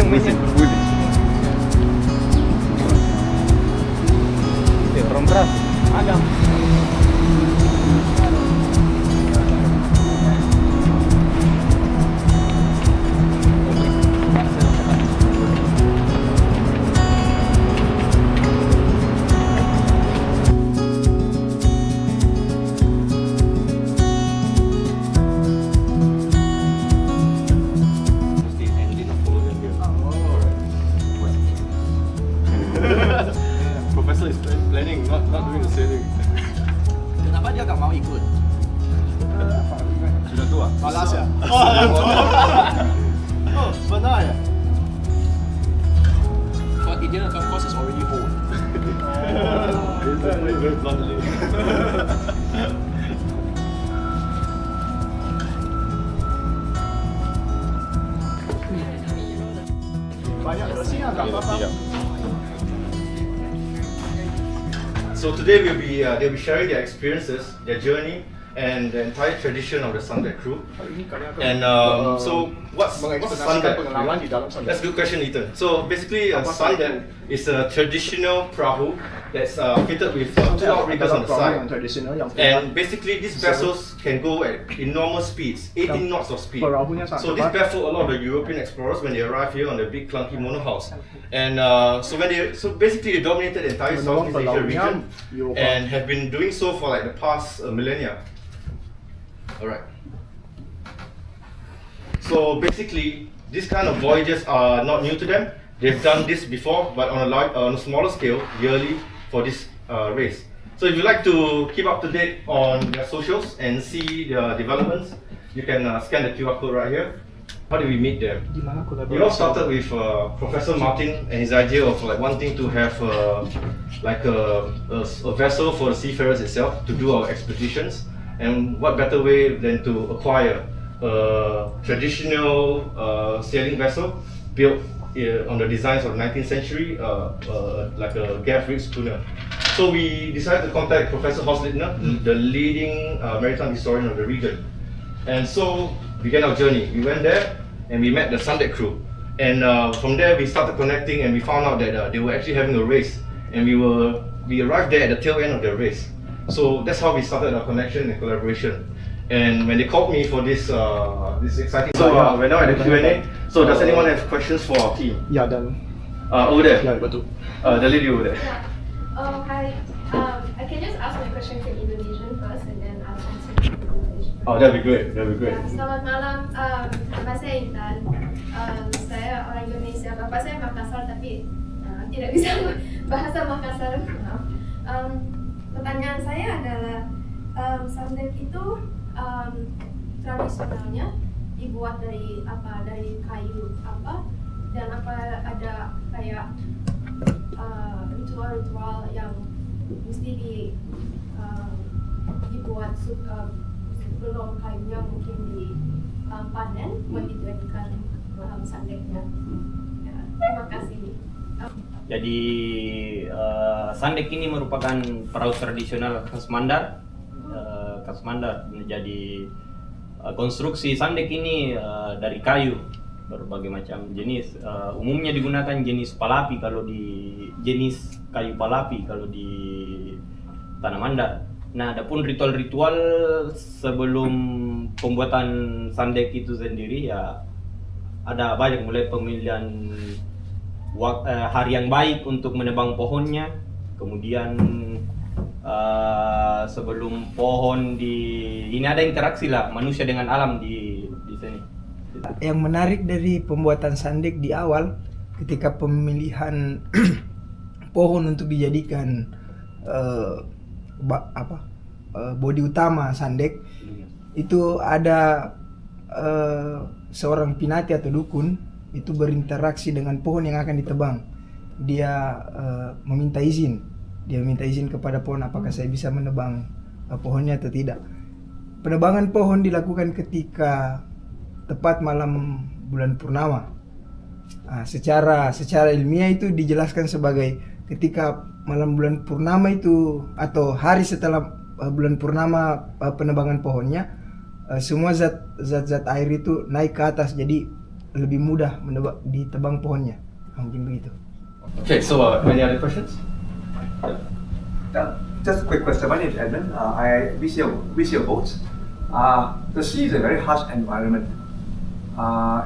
musik berbunyi. Orang beras ada. Professor is planning, not doing the sailing. Kenapa dia gak mau ikut? Sudah tua. Malas ya? Oh, benar ya? But Indian of course is already old. Very bluntly. Banyak bersihnya gak apa-apa. So today they'll be sharing their experiences, their journey, and the entire tradition of the Sundeck crew. And so what's Sundeck? Pengalaman di dalam Sundeck. That's a good question, Ethan. So basically, Sundeck is a traditional perahu that's fitted with two outriggers on the side. Tradisional yang And basically, these vessels can go at enormous speeds, 18 knots of speed. Perahunya sangat So this cepat. baffled a lot of the European explorers when they arrived here on the big clunky monohouse. And so basically they dominated the entire Southeast Asia region and have been doing so for like the past millennia. Alright. So basically, these kind of voyages are not new to them. They've done this before, but on a smaller scale, yearly for this race. So if you'd like to keep up to date on their socials and see their developments, you can scan the QR code right here. How did we meet them? It all started with Professor Martin and his idea of like wanting to have like a vessel for the seafarers itself to do our expeditions. And what better way than to acquire a traditional sailing vessel built on the designs of the 19th century, like a gaff rigged schooner. So we decided to contact Professor Horst Littner, the leading maritime historian of the region. And so began our journey. We went there and we met the Sundeck crew. And from there we started connecting and we found out that they were actually having a race. And we arrived there at the tail end of their race. So that's how we started our connection and collaboration. And when they called me for this exciting, so we're now at the Q&A. So does anyone have questions for our team? Ya dan Over there, ya betul. the lady over there. Yeah. Oh, hi. I can just ask my question in Indonesian first and then I'll answer in English. Oh, that'd be great. That'd be great. Ya, selamat malam. Nama saya Intan. Saya orang Indonesia. Bapak saya Makassar tapi tidak bisa bahasa Makassar. Maaf. Pertanyaan saya adalah Sundeck itu tradisionalnya dibuat dari apa? Dari kayu apa? Dan apa ada kayak ritual-ritual yang mesti dibuat sebelum kayunya mungkin dipanen buat dijadikan Sundecknya. Ya, terima kasih. Jadi Sundeck ini merupakan perahu tradisional khas Mandar. Menjadi konstruksi Sundeck ini dari kayu berbagai macam jenis. Umumnya digunakan jenis palapi kalau di jenis kayu palapi kalau di tanah Mandar. Nah, adapun ritual-ritual sebelum pembuatan Sundeck itu sendiri ya ada banyak, mulai pemilihan hari yang baik untuk menebang pohonnya, kemudian sebelum pohon ini ada interaksi lah manusia dengan alam di sini. Yang menarik dari pembuatan Sundeck di awal, ketika pemilihan pohon untuk dijadikan bodi utama Sundeck, itu ada seorang pinati atau dukun itu berinteraksi dengan pohon yang akan ditebang. Dia meminta izin kepada pohon apakah saya bisa menebang pohonnya atau tidak. Penebangan pohon dilakukan ketika tepat malam bulan purnama. Secara ilmiah itu dijelaskan sebagai ketika malam bulan purnama itu atau hari setelah bulan purnama penebangan pohonnya, semua zat air itu naik ke atas. Jadi lebih mudah ditebang pohonnya. Mungkin begitu. Okay, so any other questions? Just a quick question. My name is Edmund. I visit your boats. The sea is a very harsh environment,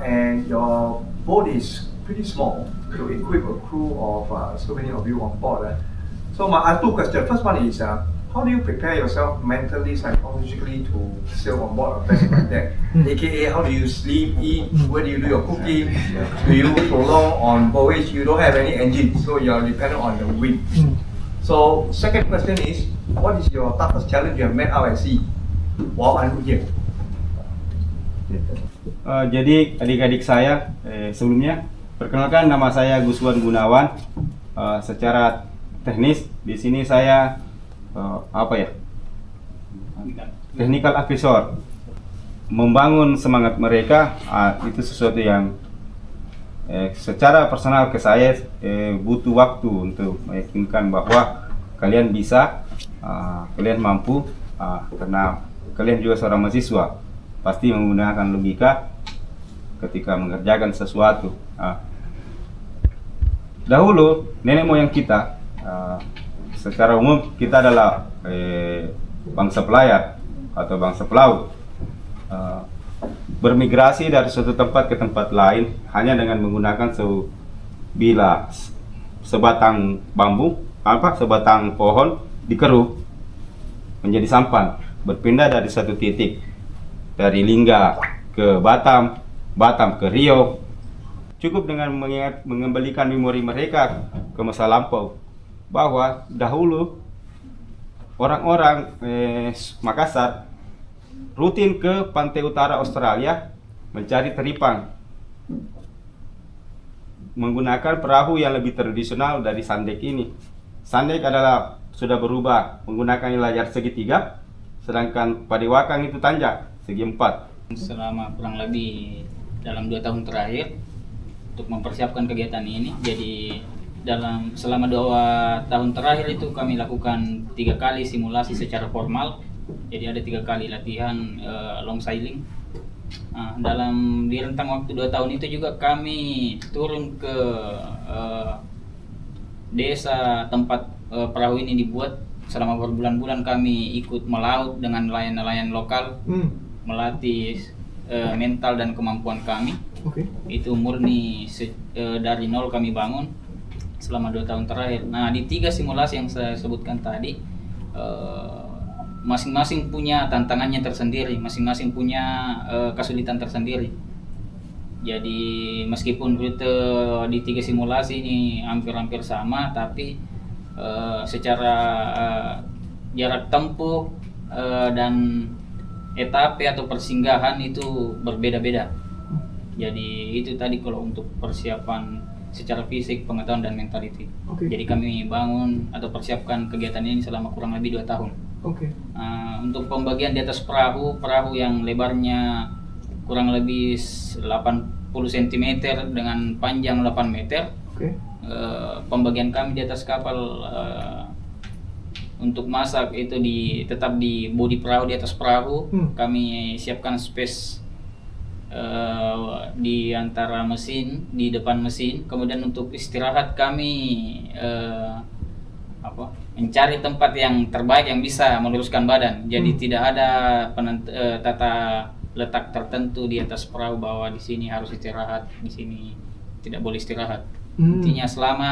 and your boat is pretty small to equip a crew of so many of you on board. So I have two questions. First one is, how do you prepare yourself mentally, psychologically to sail on board a vessel like that? AKA, how do you sleep, eat, where do you do your cooking? Do you prolong on voyage? You don't have any engine, so you are dependent on the wind. So second question is, what is your toughest challenge you have met out at sea while I'm here? Jadi adik-adik saya sebelumnya, perkenalkan nama saya Guswan Gunawan. Secara teknis di sini saya technical officer. Membangun semangat mereka itu sesuatu yang secara personal ke saya butuh waktu untuk meyakinkan bahwa kalian bisa, kalian mampu, karena kalian juga seorang mahasiswa, pasti menggunakan logika ketika mengerjakan sesuatu. Dahulu nenek moyang kita, secara umum kita adalah bangsa pelayar atau bangsa pelaut, bermigrasi dari suatu tempat ke tempat lain hanya dengan menggunakan sebatang bambu, sebatang pohon dikeruk menjadi sampan, berpindah dari satu titik, dari Lingga ke Batam, Batam ke Riau. Cukup dengan mengembalikan memori mereka ke masa lampau, bahwa dahulu orang-orang Makassar rutin ke pantai utara Australia mencari teripang menggunakan perahu yang lebih tradisional dari Sandek ini. Sandek adalah sudah berubah menggunakan layar segitiga, sedangkan Padewakan itu tanjak segi 4. Selama kurang lebih dalam 2 tahun terakhir untuk mempersiapkan kegiatan ini, jadi selama 2 tahun terakhir itu kami lakukan 3 kali simulasi secara formal. Jadi ada 3 kali latihan long sailing. Di rentang waktu 2 tahun itu juga kami turun ke desa tempat perahu ini dibuat. Selama berbulan-bulan kami ikut melaut dengan nelayan-nelayan lokal, melatih mental dan kemampuan kami. Itu murni dari nol kami bangun selama 2 tahun terakhir. Nah, di 3 simulasi yang saya sebutkan tadi, masing-masing punya tantangannya tersendiri, masing-masing punya kesulitan tersendiri. Jadi meskipun rute di 3 simulasi ini hampir-hampir sama, tapi secara jarak tempuh dan etape atau persinggahan itu berbeda-beda. Jadi itu tadi kalau untuk persiapan secara fisik, pengetahuan dan mentality. Jadi kami bangun atau persiapkan kegiatan ini selama kurang lebih 2 tahun. Untuk pembagian di atas perahu yang lebarnya kurang lebih 80 cm dengan panjang 8 meter. Pembagian kami di atas kapal untuk masak itu tetap di bodi perahu, di atas perahu. Kami siapkan space di antara mesin, di depan mesin. Kemudian untuk istirahat kami mencari tempat yang terbaik yang bisa meluruskan badan. Jadi tidak ada tata letak tertentu di atas perahu bahwa di sini harus istirahat, di sini tidak boleh istirahat. Intinya selama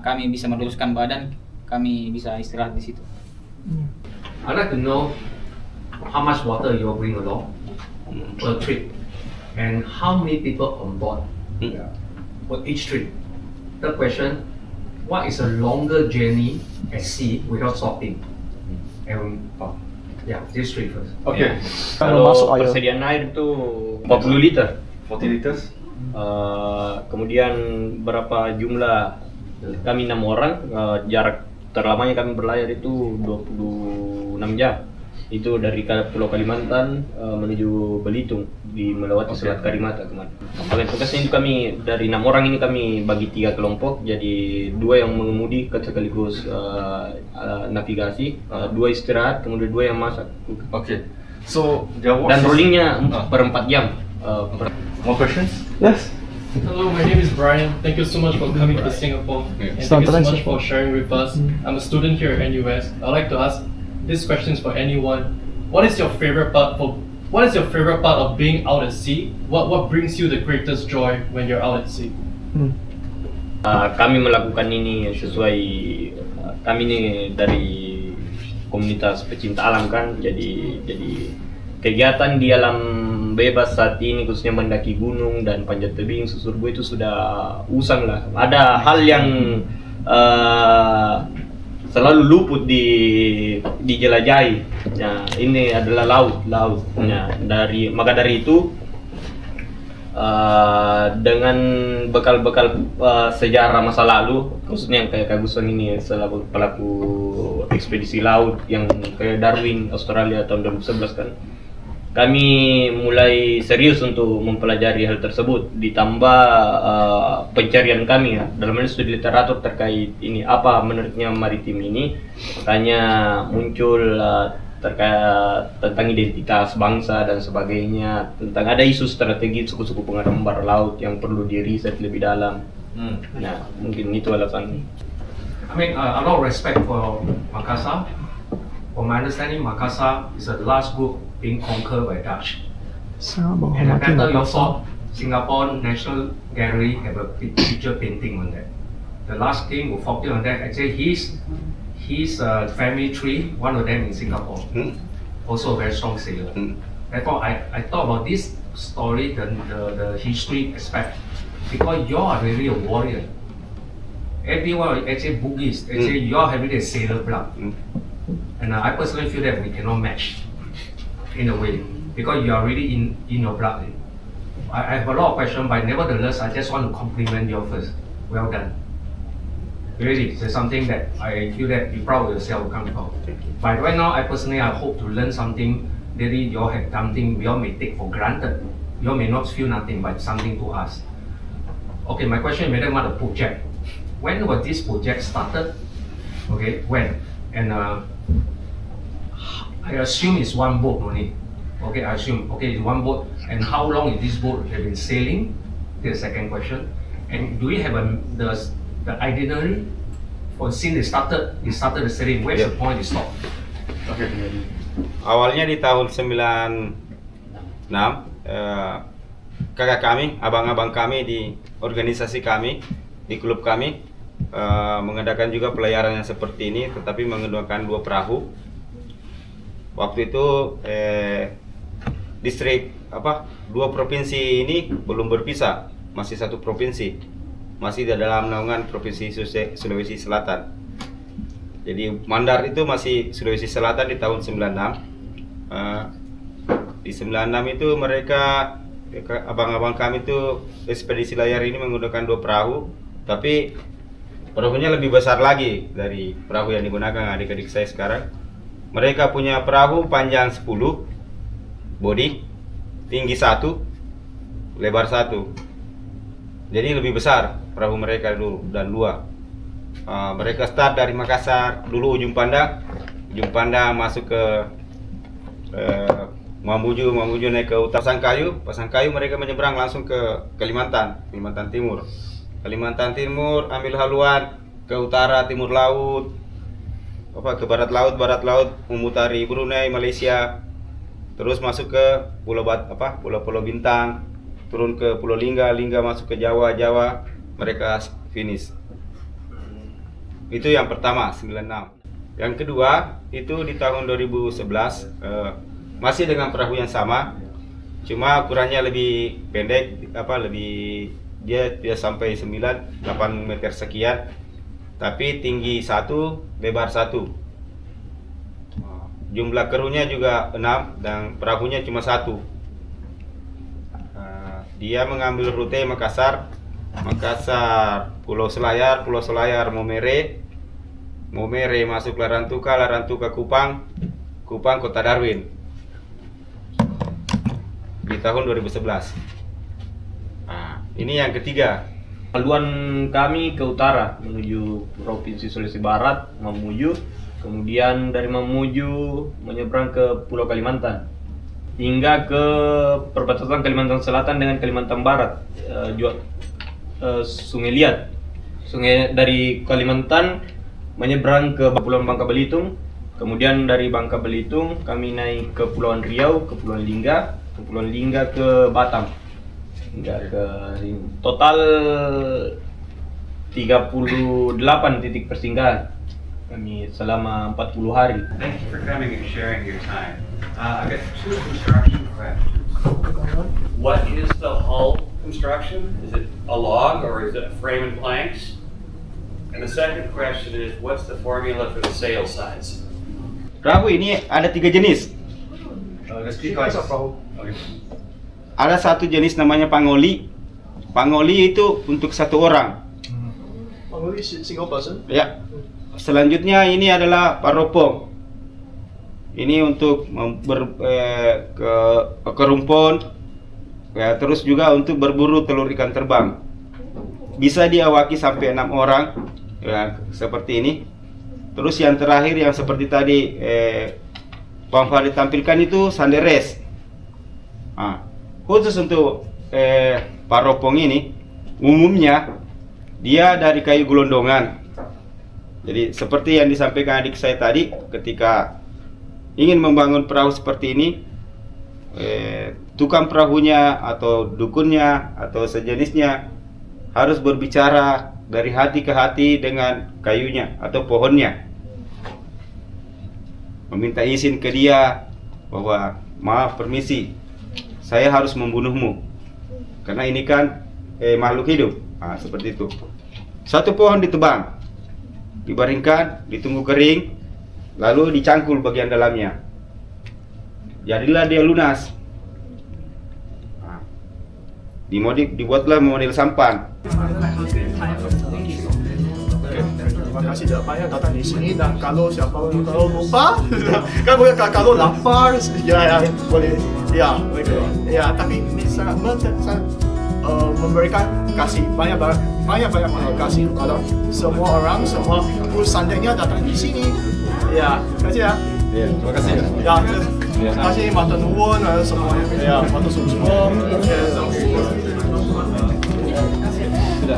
kami bisa meluruskan badan, kami bisa istirahat di situ. I'd like to know how much water you bring along per trip, and how many people on board for each trip. Third question, what is a longer journey at sea without stopping? And this trip first. Okay. Kalau persediaan air itu 40 liter. 40 liters. Kemudian berapa jumlah, kami 6 orang, jarak terlamanya kami berlayar itu 26 jam. Itu dari Pulau Kalimantan menuju Belitung, melewati Selat Karimata kemarin. Bagian tugasnya itu kami dari 6 orang ini kami bagi 3 kelompok, jadi 2 yang mengemudi sekaligus navigasi, 2 istirahat, kemudian 2 yang masak. So dan rollingnya per 4 jam. More questions? Yes. Hello, my name is Brian. Thank you so much for coming to Singapore. And thank you so much for sharing with us. I'm a student here at NUS. I'd like to ask this question is for anyone. What is your favorite part of being out at sea? What brings you the greatest joy when you're out at sea? Kami melakukan ini sesuai kami ini dari komunitas pecinta alam kan, jadi kegiatan di alam bebas saat ini khususnya mendaki gunung dan panjat tebing Susurgo itu sudah usang lah. Ada hal yang selalu luput dijelajahi. Nah, ini adalah laut. Nah, maka dari itu dengan bekal-bekal sejarah masa lalu, khususnya yang kayak Kak Guswan ini selaku pelaku ekspedisi laut yang ke Darwin, Australia tahun 2011 kan, kami mulai serius untuk mempelajari hal tersebut. Ditambah pencarian kami ya, dalam hal studi literatur terkait ini apa menurutnya maritim ini, makanya muncul terkait tentang identitas bangsa dan sebagainya, tentang ada isu strategi suku-suku pengambar laut yang perlu diriset lebih dalam. Nah, mungkin itu alasannya. I mean, a lot of respect for Makassar. From my understanding, Makassar is the last group being conquered by Dutch. And the battle you saw, Singapore National Gallery have a picture painting on that. The last king who fought on that, actually his family tree, one of them in Singapore, also a very strong sailor. Therefore, I thought about this story, the history aspect, because you are really a warrior. Everyone actually Bugis, actually you are having a sailor blood. And I personally feel that we cannot match in a way, because you are really in your blood. I have a lot of questions, but nevertheless, I just want to compliment you first. Well done. Really, it's something that I feel that you're proud of yourself coming from. But right now, I hope to learn something. Really, you all have something we all may take for granted. You all may not feel nothing, but something to us. Okay, my question is about the project. When was this project started? Okay, when? And I assume it's one boat only. Okay, I assume, okay, it's one boat. And how long is this boat have been sailing? That's the second question. And do we have the itinerary for since they started the sailing? Where's the point it stopped? Okay. Awalnya di tahun 96, kakak kami, abang-abang kami di organisasi kami, di klub kami mengadakan juga pelayaran yang seperti ini, tetapi menggunakan 2 perahu. Waktu itu distrik 2 provinsi ini belum berpisah, masih satu provinsi, masih di dalam naungan provinsi Sulawesi Selatan. Jadi Mandar itu masih Sulawesi Selatan di tahun 96. Di 96 itu mereka, abang-abang kami itu ekspedisi layar ini menggunakan 2 perahu, tapi perahunya lebih besar lagi dari perahu yang digunakan adik-adik saya sekarang. Mereka punya perahu panjang 10, bodi, tinggi 1, lebar 1. Jadi lebih besar perahu mereka dulu dan 2. Mereka start dari Makassar dulu, ujung pandang masuk ke Mamuju naik ke utara Pasangkayu mereka menyeberang langsung ke Kalimantan Timur. Kalimantan Timur ambil haluan ke utara timur laut, ke barat laut memutari Brunei, Malaysia, terus masuk ke Pulau Bintang, turun ke Pulau Lingga masuk ke Jawa, mereka finish. Itu yang pertama 96. Yang kedua itu di tahun 2011, masih dengan perahu yang sama, cuma ukurannya lebih pendek, dia sampai 9-8 meter sekian, tapi tinggi 1, lebar 1. Jumlah krunya juga 6 dan perahunya cuma 1. Dia mengambil rute Makassar, Pulau Selayar, Momere masuk Larantuka, Kupang, Kota Darwin di tahun 2011. Ini yang ketiga. Haluan kami ke utara menuju Provinsi Sulawesi Barat, Mamuju. Kemudian dari Mamuju menyeberang ke Pulau Kalimantan. hingga ke perbatasan Kalimantan Selatan dengan Kalimantan Barat, Sungai Liat. Sungai dari Kalimantan menyeberang ke Kepulauan Bangka Belitung, kemudian dari Bangka Belitung kami naik ke Kepulauan Riau, Kepulauan Lingga ke Batam, hingga ke total 38 titik persinggahan kami selama 40 hari. Thank you for coming and sharing your time. I've got 2 construction questions. What is the hull construction? Is it a log or is it a frame and planks? And the second question is, what's the formula for the sail size? Perahu ini ada 3 jenis. There's 2 kinds of perahu. Okay. Ada satu jenis namanya pangoli. Pangoli itu untuk 1 orang. Pangoli single person? Ya. Selanjutnya ini adalah paropong. Ini untuk ke rumpun, ya, terus juga untuk berburu telur ikan terbang. Bisa diawaki sampai 6 orang, ya, seperti ini. Terus yang terakhir yang seperti tadi Bang Farid tampilkan itu sanderes. Nah, khusus untuk paropong ini umumnya dia dari kayu gelondongan. Jadi seperti yang disampaikan adik saya tadi, ketika ingin membangun perahu seperti ini, tukang perahunya atau dukunnya atau sejenisnya harus berbicara dari hati ke hati dengan kayunya atau pohonnya, meminta izin ke dia bahwa maaf, permisi, saya harus membunuhmu karena ini kan makhluk hidup. Nah, seperti itu. Satu pohon ditebang, dibaringkan, ditunggu kering, lalu dicangkul bagian dalamnya. Jadilah dia lunas. Nah, dibuatlah model sampan. Terima kasih sudah banyak datang di sini, dan kalau lupa, kalau lapar, ya boleh, ya, tapi ini sangat memberikan kasih banyak kasih kepada semua orang, semua seandainya datang di sini. Ya, terima kasih ya. Ya, terima kasih. Ya, terima kasih matur nuwun semuanya. Ya, matur suwun. Sudah.